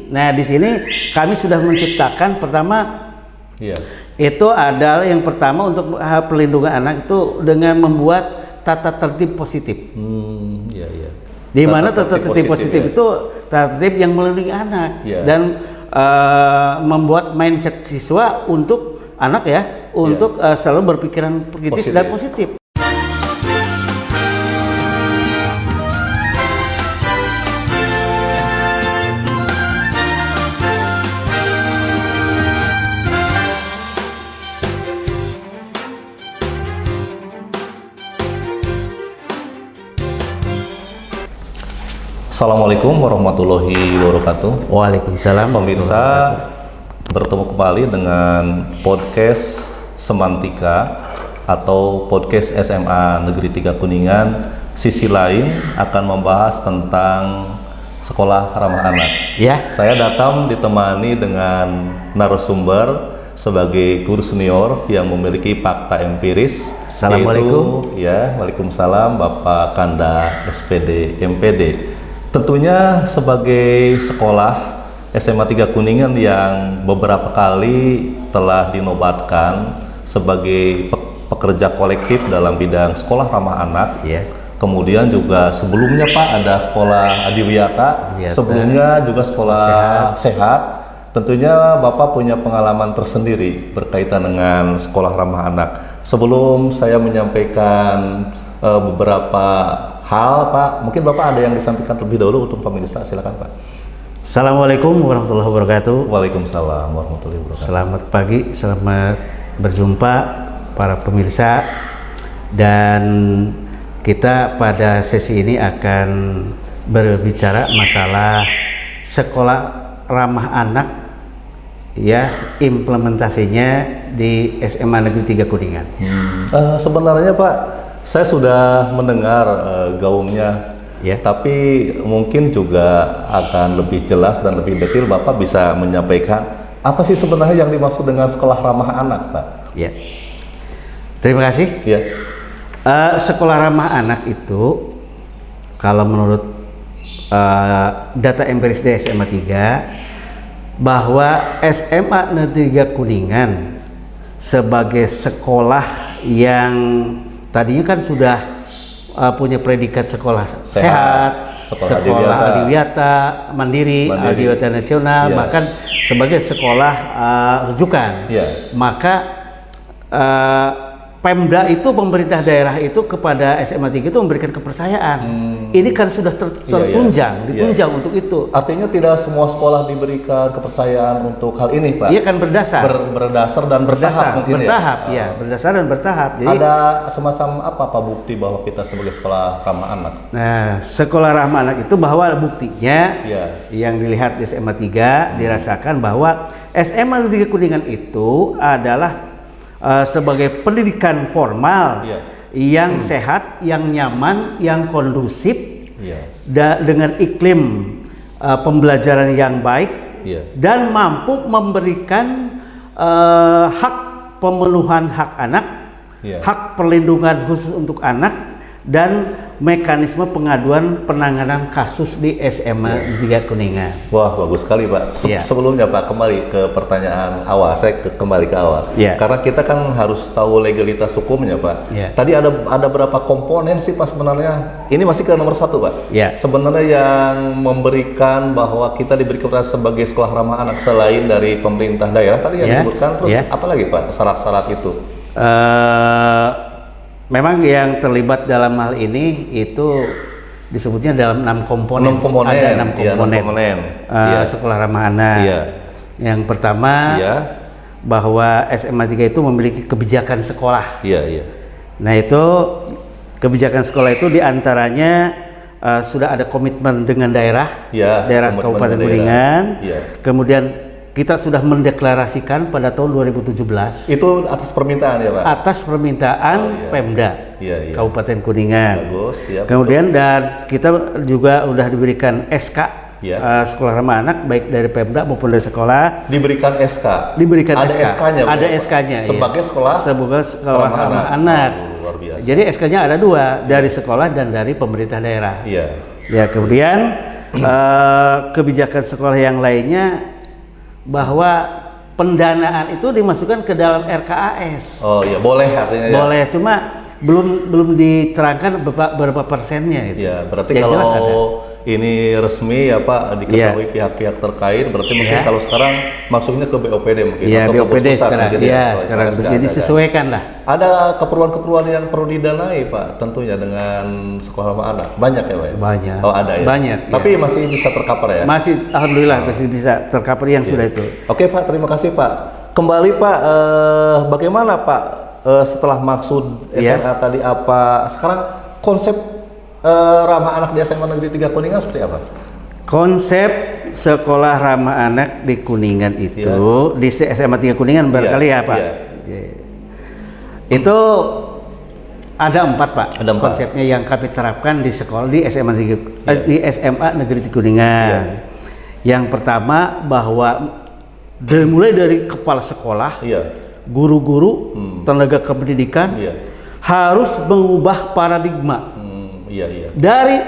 Nah, di sini kami sudah menciptakan pertama Iya. itu adalah yang pertama untuk perlindungan anak itu dengan membuat tata tertib positif. Iya, iya. Di mana tata tertib positif itu tata tertib yang melindungi anak dan membuat mindset siswa untuk anak untuk selalu berpikiran kritis dan positif. Assalamualaikum warahmatullahi wabarakatuh. Waalaikumsalam. Pemirsa, bertemu kembali dengan podcast Semantika atau podcast SMA Negeri 3 Kuningan. Sisi lain akan membahas tentang sekolah ramah anak. Ya. Saya datang ditemani dengan narasumber sebagai guru senior yang memiliki fakta empiris. Assalamualaikum. Waalaikumsalam, Bapak Kanda SPD MPD. Tentunya sebagai sekolah SMA 3 Kuningan yang beberapa kali telah dinobatkan sebagai pekerja kolektif dalam bidang sekolah ramah anak. Kemudian juga sebelumnya Pak ada sekolah Adiwiyata, sebelumnya juga sekolah sehat. Tentunya Bapak punya pengalaman tersendiri berkaitan dengan sekolah ramah anak. Sebelum saya menyampaikan beberapa hal, Pak, mungkin Bapak ada yang disampaikan terlebih dahulu untuk pemirsa, silakan Pak. Assalamualaikum warahmatullahi wabarakatuh. Waalaikumsalam warahmatullahi wabarakatuh. Selamat pagi, selamat berjumpa para pemirsa. Dan kita pada sesi ini akan berbicara masalah sekolah ramah anak, implementasinya di SMA Negeri 3 Kuningan. Sebenarnya Pak, saya sudah mendengar gaungnya, tapi mungkin juga akan lebih jelas dan lebih detail Bapak bisa menyampaikan apa sih sebenarnya yang dimaksud dengan sekolah ramah anak, Pak? Terima kasih. Sekolah ramah anak itu kalau menurut data empiris dari SMA 3 bahwa SMA Negeri 3 Kuningan sebagai sekolah yang tadinya kan sudah punya predikat sekolah sehat, sekolah Adiwiyata, Mandiri, Adiwiyata Nasional, bahkan sebagai sekolah rujukan. Maka Pemda itu, pemerintah daerah itu kepada SMA 3 itu memberikan kepercayaan. Ini kan sudah ditunjang untuk itu. Artinya tidak semua sekolah diberikan kepercayaan untuk hal ini, Pak? Iya kan berdasar. Berdasar dan bertahap mungkin bertahap, berdasar dan bertahap. Jadi ada semacam apa Pak bukti bahwa kita sebagai sekolah ramah anak? Nah, sekolah ramah anak itu bahwa buktinya yang dilihat di SMA 3 dirasakan bahwa SMA 3 Kuningan itu adalah sebagai pendidikan formal yang sehat, yang nyaman, yang kondusif, dengan iklim pembelajaran yang baik, dan mampu memberikan hak pemenuhan hak anak, hak perlindungan khusus untuk anak, dan mekanisme pengaduan penanganan kasus di SMA 3 Kuningan. Wah, bagus sekali Pak. Sebelumnya Pak, kembali ke pertanyaan awal, saya kembali ke awal. Karena kita kan harus tahu legalitas hukumnya Pak. Tadi ada berapa komponen sih Pak sebenarnya? Ini masih ke nomor 1 Pak. Sebenarnya yang memberikan bahwa kita diberi kepercayaan sebagai sekolah ramah anak selain dari pemerintah daerah tadi yang disebutkan, terus apa lagi Pak syarat-syarat itu? Memang yang terlibat dalam hal ini itu disebutnya dalam 6 komponen. Ada 6 komponen. Sekolah ramah anak. Yang pertama bahwa SMA 3 itu memiliki kebijakan sekolah. Nah itu kebijakan sekolah itu diantaranya sudah ada komitmen dengan daerah, daerah Kabupaten Kuningan. Kemudian kita sudah mendeklarasikan pada tahun 2017. Itu atas permintaan ya Pak? Atas permintaan Pemda Kabupaten Kuningan. Bagus, kemudian dan kita juga sudah diberikan SK sekolah ramah anak baik dari Pemda maupun dari sekolah. Diberikan SK? Diberikan ada SK. SK-nya? Ada SK-nya. Sebagai sekolah? Sebagai sekolah ramah anak. Luar biasa. Jadi SK-nya ada 2, dari sekolah dan dari pemerintah daerah. Kemudian kebijakan sekolah yang lainnya bahwa pendanaan itu dimasukkan ke dalam RKAS. Oh iya, boleh artinya ya. Boleh, cuma belum diterangkan berapa persennya itu. Ya, berarti yang kalau jelas ada. Ini resmi ya Pak, diketahui pihak-pihak terkait, berarti mungkin kalau sekarang maksudnya ke BOPD mungkin Iya, atau ke BOPD pusat sekarang. mungkin Iya, Kalau sekarang sudah jadi ada, sesuaikan lah. Ada keperluan-keperluan yang perlu didanai Pak, tentunya dengan sekolah ramah anak. Banyak ya Pak? Ya? Banyak. Oh ada ya? Banyak. Tapi masih bisa tercover ya? Masih, alhamdulillah masih bisa tercover yang sudah itu. Oke Pak, terima kasih Pak. Kembali Pak, bagaimana Pak setelah maksud SMA tadi apa? Sekarang konsep ramah anak di SMA Negeri 3 Kuningan seperti apa? Konsep sekolah ramah anak di Kuningan itu di SMA 3 Kuningan barangkali ya Pak. Itu ada 4 Pak. Ada 4. Konsepnya yang kami terapkan di sekolah di SMA di SMA Negeri 3 Kuningan. Yang pertama bahwa mulai dari kepala sekolah, guru-guru, tenaga kependidikan harus mengubah paradigma dari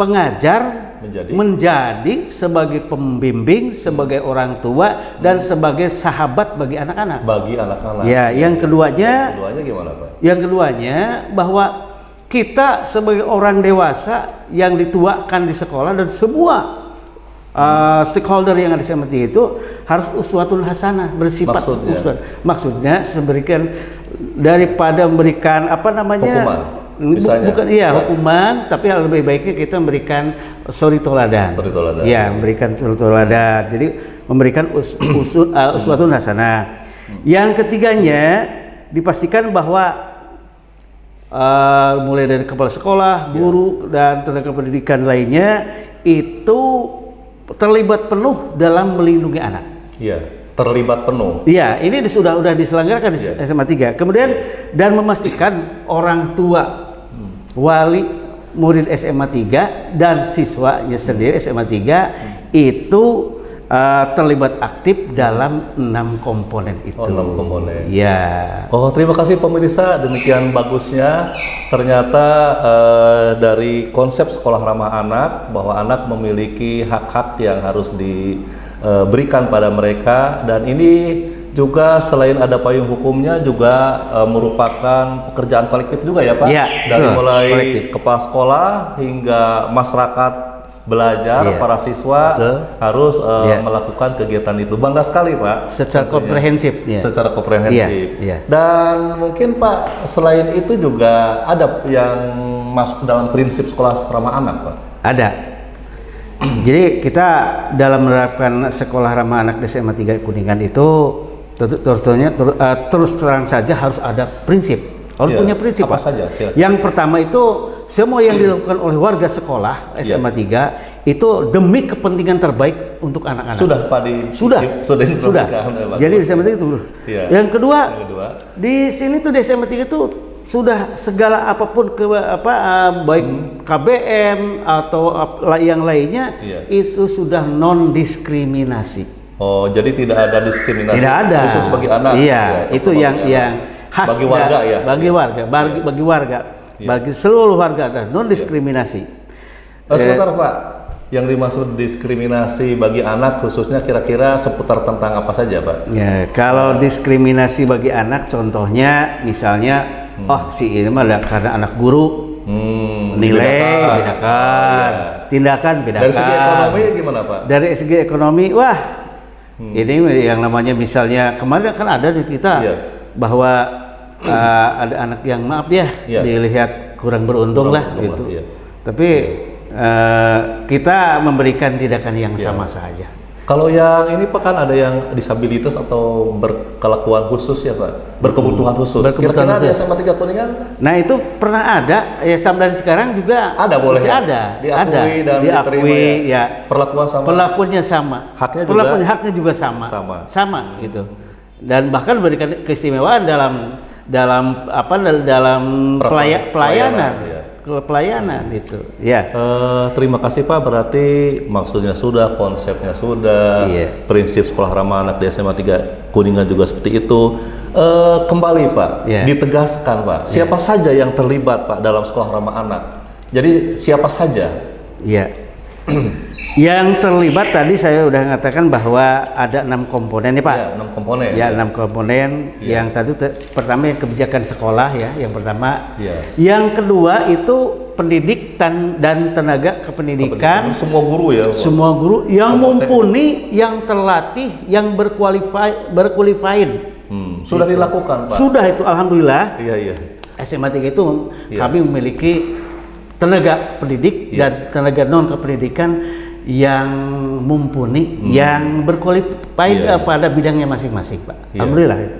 pengajar menjadi sebagai pembimbing, sebagai orang tua dan sebagai sahabat bagi anak-anak. Bagi anak-anak. Ya, yang keduanya gimana Pak? Yang keduanya bahwa kita sebagai orang dewasa yang dituakan di sekolah dan semua stakeholder yang ada di SMA itu harus uswatun hasanah, bersifat maksudnya memberikan daripada memberikan apa namanya bukan hukuman, tapi lebih baiknya kita memberikan suri toladan. Ya, memberikan suri toladan. Jadi memberikan uswatun hasanah. Yang ketiganya dipastikan bahwa mulai dari kepala sekolah, guru dan tenaga pendidikan lainnya itu terlibat penuh dalam melindungi anak. Iya, terlibat penuh. Iya, ini sudah diselenggarakan di SMA 3. Kemudian dan memastikan orang tua, wali murid SMA 3 dan siswanya sendiri SMA 3 itu terlibat aktif dalam 6 komponen itu. 6 komponen. Ya. Oh, terima kasih pemirsa, demikian bagusnya ternyata dari konsep sekolah ramah anak bahwa anak memiliki hak-hak yang harus diberikan pada mereka, dan ini juga selain ada payung hukumnya juga merupakan pekerjaan kolektif juga ya Pak. Ya, dari mulai kepala sekolah hingga masyarakat belajar, para siswa harus melakukan kegiatan itu. Bangga sekali Pak. Secara komprehensif. Secara komprehensif. Dan mungkin Pak, selain itu juga ada yang masuk dalam prinsip sekolah ramah anak Pak? Ada. Jadi kita dalam menerapkan sekolah ramah anak di SMA 3 Kuningan itu terus terang saja harus ada prinsip. Harus punya prinsip apa Pak. saja? Yang pertama itu semua yang dilakukan oleh warga sekolah SMA 3 itu demi kepentingan terbaik untuk anak-anak. Sudah Pak Sudah. Jadi di SMA 3 itu. Yang kedua, di sini tuh di SMA 3 itu sudah segala apapun baik KBM atau yang lainnya itu sudah non diskriminasi. Oh, jadi tidak ada diskriminasi. Tidak ada. Khusus bagi anak. Iya, itu yang khas bagi warga ya. Bagi warga, bagi seluruh warga ada non diskriminasi. Sebentar Pak, yang dimaksud diskriminasi bagi anak khususnya kira-kira seputar tentang apa saja Pak? Ya, kalau diskriminasi bagi anak contohnya misalnya si ini mah karena anak guru nilai tindakan bedakan. Dari segi ekonomi gimana Pak? Dari segi ekonomi ini yang namanya misalnya kemarin kan ada di kita bahwa ada anak yang dilihat kurang beruntung lah gitu. Tapi kita memberikan tindakan yang sama saja. Kalau yang ini Pak kan ada yang disabilitas atau berkelakuan khusus ya Pak, berkebutuhan khusus. Kira-kira di SMA 3 Kuningan? Nah itu pernah ada ya, sampai sekarang juga ada, boleh masih ya? ada, Diakui ya? Perlakuan sama. Perlakuannya sama. Haknya juga sama gitu. Dan bahkan memberikan keistimewaan dalam pelayanan itu. Ya. Terima kasih Pak. Berarti maksudnya sudah, konsepnya sudah, prinsip sekolah ramah anak di SMA 3 Kuningan juga seperti itu. Kembali Pak, ditegaskan Pak, siapa saja yang terlibat Pak dalam sekolah ramah anak. Jadi siapa saja? Iya. Yang terlibat tadi saya udah mengatakan bahwa ada 6 komponen ya Pak. Ya, 6 komponen. Ya, 6 komponen. Ya. Yang tadi pertama yang kebijakan sekolah ya, yang pertama. Ya. Yang kedua itu pendidik dan tenaga kependidikan. Semua guru ya. Pak. Semua guru yang mumpuni, yang terlatih, yang berqualified. Sudah dilakukan Pak. Sudah itu alhamdulillah. Iya. SMA 3 itu kami memiliki tenaga pendidik dan tenaga non kependidikan yang mumpuni, yang berqualified pada bidangnya masing-masing, Pak. Alhamdulillah itu.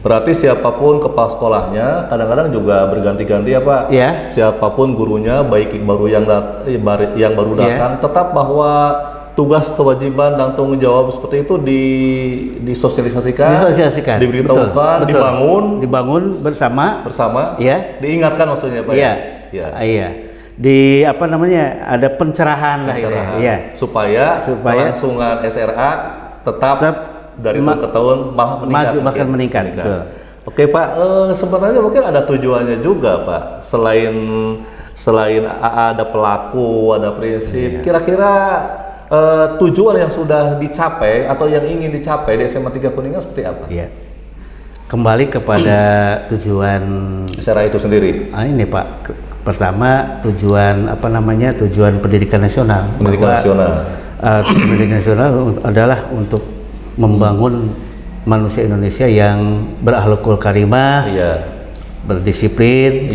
Berarti siapapun kepala sekolahnya kadang-kadang juga berganti-ganti ya Pak. Iya. Siapapun gurunya, baik yang baru datang, tetap bahwa tugas, kewajiban dan tanggung jawab seperti itu disosialisasikan, diberitahukan, dibangun bersama, ya, diingatkan maksudnya Pak. Iya. Ada pencerahan lah ya. Supaya kelangsungan SRA tetap dari tahun ke tahun malah meningkat. Betul. Oke Pak, sebenarnya mungkin ada tujuannya juga Pak. Selain ada pelaku, ada prinsip. Kira-kira tujuan yang sudah dicapai atau yang ingin dicapai di SMA 3 Kuningan seperti apa? Iya. Kembali kepada tujuan SRA itu sendiri. Ini Pak, pertama tujuan pendidikan nasional. Pendidikan nasional adalah untuk membangun manusia Indonesia yang berakhlakul karimah, berdisiplin,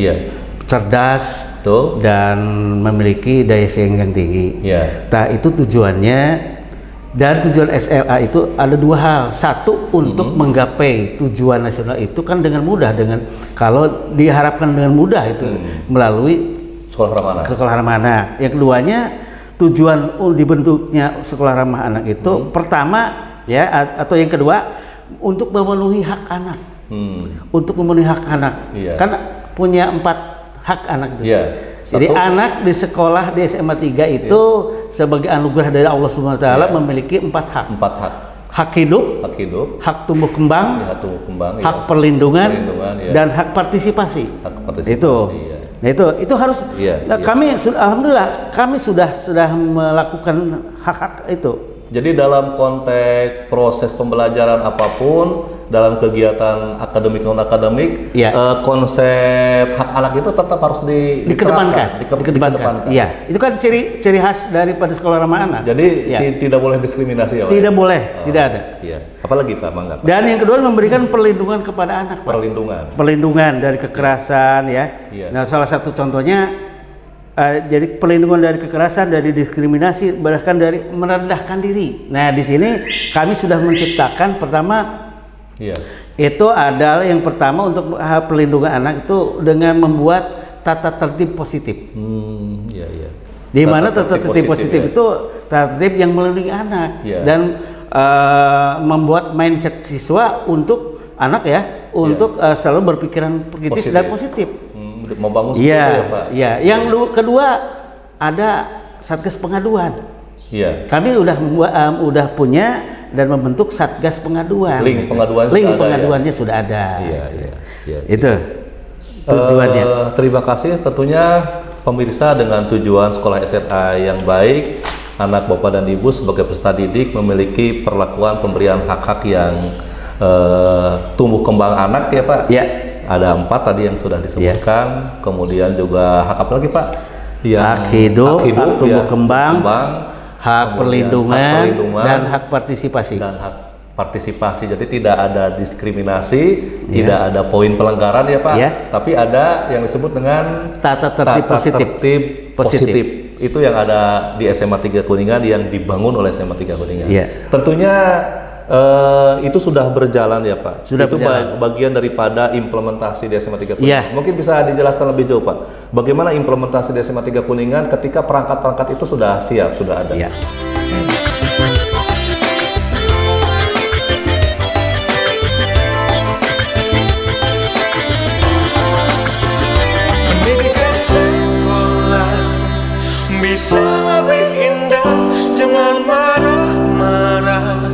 cerdas, dan memiliki daya saing yang tinggi. Nah, itu tujuannya. Dari tujuan SLA itu ada 2 hal. Satu, untuk menggapai tujuan nasional itu kan dengan mudah, kalau diharapkan dengan mudah itu melalui sekolah ramah anak. Yang keduanya, tujuan dibentuknya sekolah ramah anak itu pertama ya, atau yang kedua untuk memenuhi hak anak. Untuk memenuhi hak anak. Kan punya 4 hak anak itu. Jadi anak di sekolah di SMA 3 itu sebagai anugerah dari Allah Subhanahu wa taala memiliki 4 hak. 4 hak. Hak hidup, hak tumbuh kembang, hak perlindungan, dan hak partisipasi. Itu harus kami alhamdulillah kami sudah melakukan hak-hak itu. Jadi dalam konteks proses pembelajaran apapun, dalam kegiatan akademik non akademik, konsep hak anak itu tetap harus dikedepankan. Iya, itu kan ciri khas daripada sekolah ramah anak. Jadi tidak boleh diskriminasi ya Pak? Tidak boleh, tidak ada. Apalagi Pak, Mangga. Dan yang kedua memberikan perlindungan kepada anak, Pak. Perlindungan dari kekerasan ya. Nah, salah satu contohnya jadi perlindungan dari kekerasan, dari diskriminasi, bahkan dari merendahkan diri. Nah, di sini kami sudah menciptakan pertama itu adalah yang pertama untuk perlindungan anak itu dengan membuat tata tertib positif. Di mana tata tertib positif itu tata tertib yang melindungi anak dan membuat mindset siswa untuk anak untuk selalu berpikiran kritis dan positif. Membangun Pak. Yang kedua ada Satgas Pengaduan. Kami udah punya dan membentuk Satgas Pengaduan. Link pengaduannya sudah ada. Itu tujuannya. Terima kasih tentunya pemirsa, dengan tujuan sekolah SMA yang baik, anak Bapak dan Ibu sebagai peserta didik memiliki perlakuan pemberian hak-hak yang tumbuh kembang anak ya Pak. Ada 4 tadi yang sudah disebutkan, kemudian juga hak apa lagi Pak? Hak hidup, hak tumbuh kembang, hak perlindungan, dan hak partisipasi. Jadi tidak ada diskriminasi, tidak ada poin pelanggaran ya Pak, tapi ada yang disebut dengan tata tertib positif. Itu yang ada di SMA 3 Kuningan, yang dibangun oleh SMA 3 Kuningan. Tentunya itu sudah berjalan ya Pak. Itu bagian daripada implementasi di SMA 3 Kuningan. Mungkin bisa dijelaskan lebih jauh Pak, bagaimana implementasi di SMA 3 Kuningan ketika perangkat-perangkat itu sudah siap, sudah ada. Pendidikan sekolah bisa lebih indah, jangan marah-marah.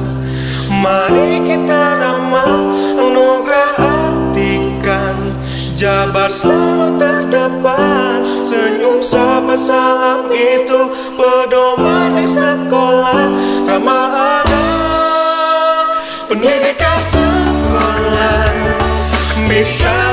Mari kita ramah, anugerah artikan, Jabar selalu terdapat senyum Senyum sapa salam itu pedoman di sekolah. Ramah anak, pendidikan sekolah bisa